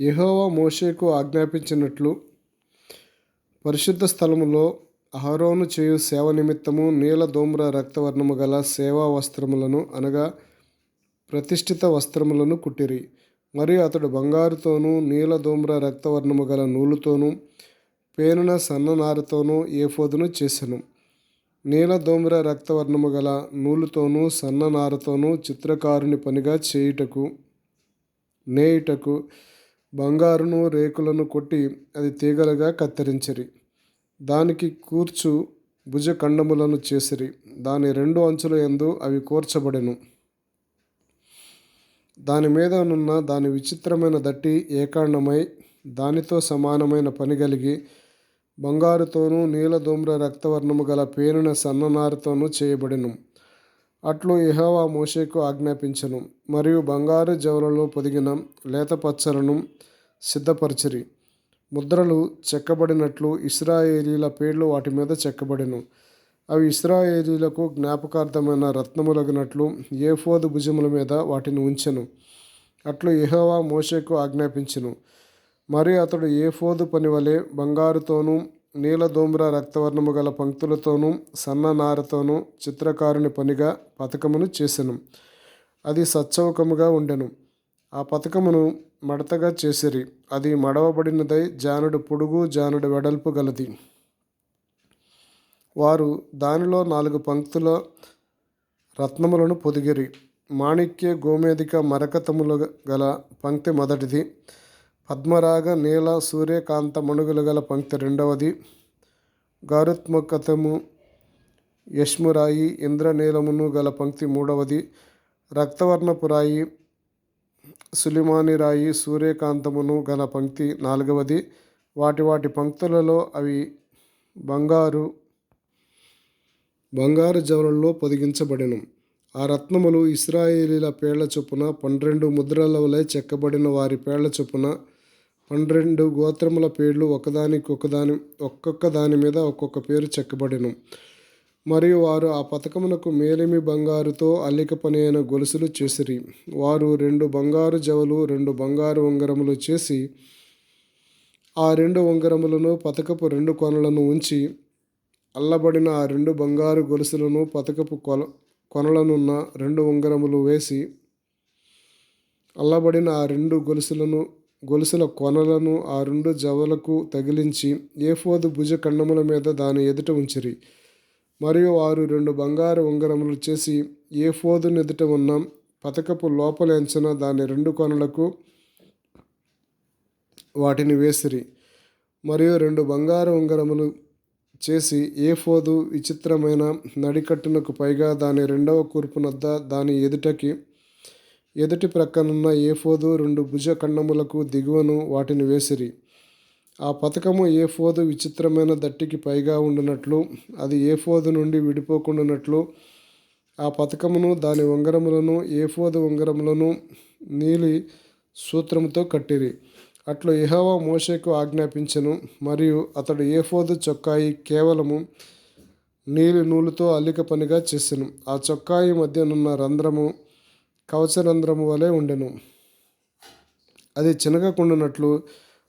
యెహోవా మోషేకు ఆజ్ఞాపించినట్లు పరిశుద్ధ స్థలములో అహరోను చేయు సేవ నిమిత్తము నీలధూమ్ర రక్తవర్ణము గల సేవా వస్త్రములను అనగా ప్రతిష్ఠిత వస్త్రములను కుట్టిరి. మరియు అతడు బంగారుతోనూ నీలధూమ్ర రక్తవర్ణము గల నూలుతోనూ పేనిన సన్ననారతోనూ ఏఫోదును చేసెను. నీలధూమ్ర రక్తవర్ణము గల నూలుతోనూ సన్ననారతోనూ చిత్రకారుని పనిగా నేయుటకు బంగారును రేకులను కొట్టి అది తీగలుగా కత్తిరించిరి. దానికి కూర్చు భుజఖండములను చేసిరి. దాని రెండు అంచుల యందు అవి కూర్చబడెను. దాని మీద నున్న దాని విచిత్రమైన దట్టి ఏకాండమై దానితో సమానమైన పని కలిగి బంగారుతోనూ నీలధూమ్ర రక్తవర్ణము గల పేనిన సన్ననారతోనూ చేయబడెను. అట్లు యెహోవా మోషేకు ఆజ్ఞాపించెను. మరియు బంగారు జవలలో పొదిగిన లేతపచ్చలను సిద్ధపరచిరి. ముద్రలు చెక్కబడినట్లు ఇశ్రాయేలీల పేర్లు వాటి మీద చెక్కబడెను. అవి ఇశ్రాయేలీలకు జ్ఞాపకార్థమైన రత్నములగునట్లు ఏఫోదు భుజముల మీద వాటిని ఉంచెను. అట్లు యెహోవా మోషేకు ఆజ్ఞాపించెను. మరియు అతడు ఏఫోదు పనివలె బంగారుతోనూ నీలధూమ్ర రక్తవర్ణము గల పంక్తులతోనూ సన్ననారతోనూ చిత్రకారుని పనిగా పతకమును చేసెను. అది సచ్చౌకముగా ఉండెను. ఆ పతకమును మడతగా చేసిరి. అది మడవబడినదై జానుడు పొడుగు జానుడు వెడల్పు గలది. వారు దానిలో 4 పంక్తుల రత్నములను పొదిగిరి. మాణిక్య గోమేధిక మరకతములు గల పంక్తి మొదటిది. పద్మరాగ నీల సూర్యకాంత మణుగులు గల పంక్తి రెండవది. గారుత్మకతము యష్మురాయి ఇంద్రనీలమును గల పంక్తి మూడవది. రక్తవర్ణపు రాయి సులిమాని రాయి సూర్యకాంతమును గల పంక్తి నాలుగవది. వాటి వాటి పంక్తులలో అవి బంగారు జవలలో పొదిగించబడెను. ఆ రత్నములు ఇశ్రాయేలీల పేర్ల చొప్పున 12 ముద్రల వలె చెక్కబడిన వారి పేర్ల చొప్పున 12 గోత్రముల పేర్లు ఒక్కొక్క దాని మీద ఒక్కొక్క పేరు చెక్కబడెను. మరియు వారు ఆ పతకమునకు మేలిమి బంగారుతో అల్లిక పని అయిన గొలుసులు చేసిరి. వారు 2 బంగారు జవలు 2 బంగారు ఉంగరములు చేసి ఆ 2 ఉంగరములను పతకపు 2 కొనలను ఉంచి అల్లబడిన ఆ 2 బంగారు గొలుసులను పతకపు కొనలనున్న 2 ఉంగరములు వేసి అల్లబడిన ఆ 2 గొలుసుల కొనలను ఆ 2 జవలకు తగిలించి ఏఫోదు భుజఖండముల మీద దాని ఎదుట ఉంచిరి. మరియు వారు 2 బంగారు ఉంగరములు చేసి ఏఫోదు ఎదుట ఉన్న పతకపు లోపలి అంచున దాని 2 కొనలకు వాటిని వేసిరి. మరియు 2 బంగారు ఉంగరములు చేసి ఏఫోదు విచిత్రమైన నడికట్టునకు పైగా దాని 2వ కూర్పునొద్ద దాని ఎదుటి ప్రక్కనున్న ఏఫోదు 2 భుజఖండములకు దిగువను వాటిని వేసిరి. ఆ పతకము ఏఫోదు విచిత్రమైన దట్టికి పైగా ఉండునట్లు అది ఏఫోదు నుండి విడిపోకుండానట్లు ఆ పతకమును దాని ఉంగరములను ఏఫోదు ఉంగరములను నీలి సూత్రముతో కట్టిరి. అట్లు యెహోవా మోషేకు ఆజ్ఞాపించెను. మరియు అతడు ఏఫోదు చొక్కాయి కేవలము నీలి నూలుతో అల్లిక పనిగా చేసెను. ఆ చొక్కాయి మధ్యనున్న రంధ్రము కవచరంధ్రము వలె ఉండెను. అది చినగకుండునట్లు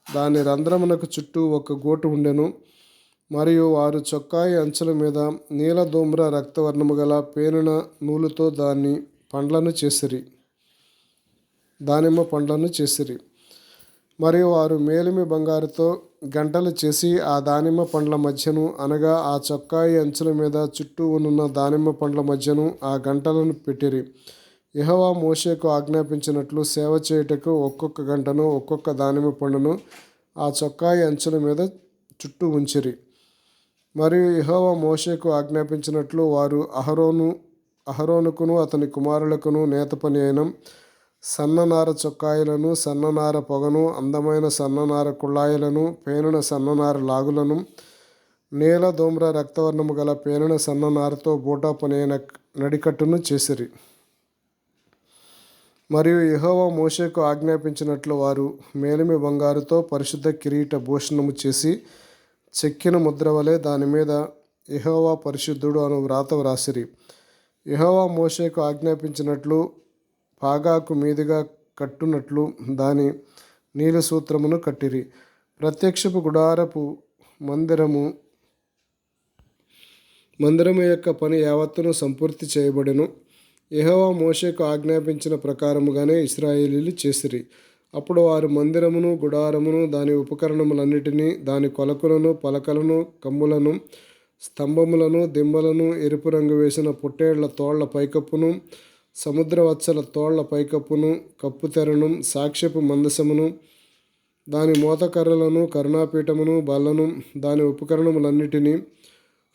దాని రంధ్రమునకు చుట్టూ ఒక గోటు ఉండెను. మరియు వారు చొక్కాయి అంచుల మీద నీలధూమ్ర రక్తవర్ణము గల పేనిన నూలుతో దానిమ్మ పండ్లను చేసిరి. మరియు వారు మేలిమి బంగారుతో గంటలు చేసి ఆ దానిమ్మ పండ్ల మధ్యను అనగా ఆ చొక్కాయి అంచుల మీద చుట్టూ ఉన్న దానిమ్మ పండ్ల మధ్యను ఆ గంటలను పెట్టిరి. యెహోవా మోషేకు ఆజ్ఞాపించినట్లు సేవ చేయుటకు ఒక్కొక్క గంటను ఒక్కొక్క దానిమ్మ పండును ఆ చొక్కాయి అంచుల మీద చుట్టూ ఉంచిరి. మరియు యెహోవా మోషేకు ఆజ్ఞాపించినట్లు వారు అహరోనుకును అతని కుమారులకును నేత పని అయిన సన్ననార చొక్కాయిలను సన్ననార పొగను అందమైన సన్ననార కుళ్ళాయిలను పేనిన సన్ననార లాగులను నీలధూమ్ర రక్తవర్ణము గల పేనిన సన్ననారతో బూటా పని అయిన నడికట్టును చేసిరి. మరియు యెహోవా మోషేకు ఆజ్ఞాపించినట్లు వారు మేలిమి బంగారుతో పరిశుద్ధ కిరీట భూషణము చేసి చెక్కిన ముద్ర వలె దాని మీద యెహోవా పరిశుద్ధుడు అను వ్రాత వ్రాసిరి. యెహోవా మోషేకు ఆజ్ఞాపించినట్లు పాగాకు మీదుగా కట్టునట్లు దాని నీలి సూత్రమును కట్టిరి. ప్రత్యక్షపు గుడారపు మందిరము యొక్క పని యావత్తును సంపూర్తి చేయబడెను. యెహోవా మోషేకు ఆజ్ఞాపించిన ప్రకారముగానే ఇశ్రాయేలీయులు చేసిరి. అప్పుడు వారు మందిరమును, గుడారమును, దాని ఉపకరణములన్నిటినీ, దాని కొలకులను, పలకలను, కమ్ములను, స్తంభములను, దిమ్మలను, ఎరుపు రంగు వేసిన పొట్టేళ్ల తోళ్ల పైకప్పును, సముద్రవత్సల తోళ్ల పైకప్పును, కప్పుతెరను, సాక్ష్యపు మందసమును, దాని మోతకర్రలను, కరుణాపీఠమును, బల్లను, దాని ఉపకరణములన్నిటినీ,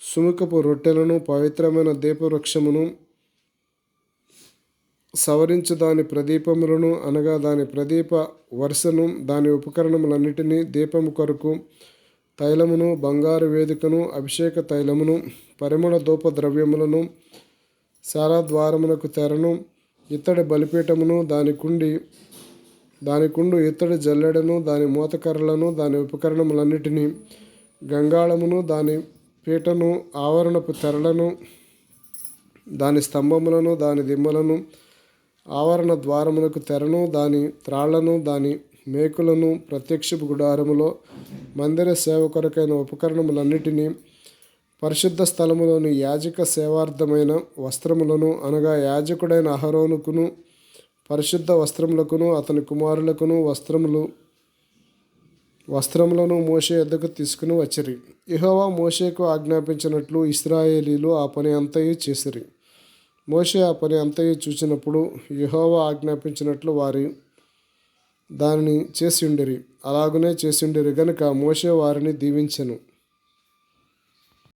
సుముఖపు రొట్టెలను, పవిత్రమైన దీపవృక్షమును, సవరించు దాని ప్రదీపములను అనగా దాని ప్రదీప వరుసను, దాని ఉపకరణములన్నిటినీ, దీపము కొరకు తైలమును, బంగారు వేదికను, అభిషేక తైలమును, పరిమళ ధూప ద్రవ్యములను, శారాద్వారమునకు తెరను, ఇత్తడి బలిపీఠమును, దాని కుండు ఇత్తడి జల్లెడను, దాని మోతకర్రలను, దాని ఉపకరణములన్నిటినీ, గంగాళమును, దాని పీటను, ఆవరణపు తెరలను, దాని స్తంభములను, దాని దిమ్మలను, ఆవరణ ద్వారమునకు తెరను, దాని త్రాళ్లను, దాని మేకులను, ప్రత్యక్షపు గుడారములో మందిర సేవ కొరకైన ఉపకరణములన్నిటినీ, పరిశుద్ధ స్థలములోని యాజక సేవార్థమైన వస్త్రములను అనగా యాజకుడైన అహరోనుకును పరిశుద్ధ వస్త్రములకును అతని కుమారులకును వస్త్రములను మోషే యొద్దకు తీసుకుని వచ్చిరి. యెహోవా మోషేకు ఆజ్ఞాపించినట్లు ఇశ్రాయేలీయులు ఆ పని అంతయు చేసిరి. మోషే ఆ పని అంతయు చూచినప్పుడు యెహోవా ఆజ్ఞాపించినట్లు వారు దానిని చేసిండిరి. అలాగునే చేసిండిరి గనుక మోషే వారిని దీవించెను.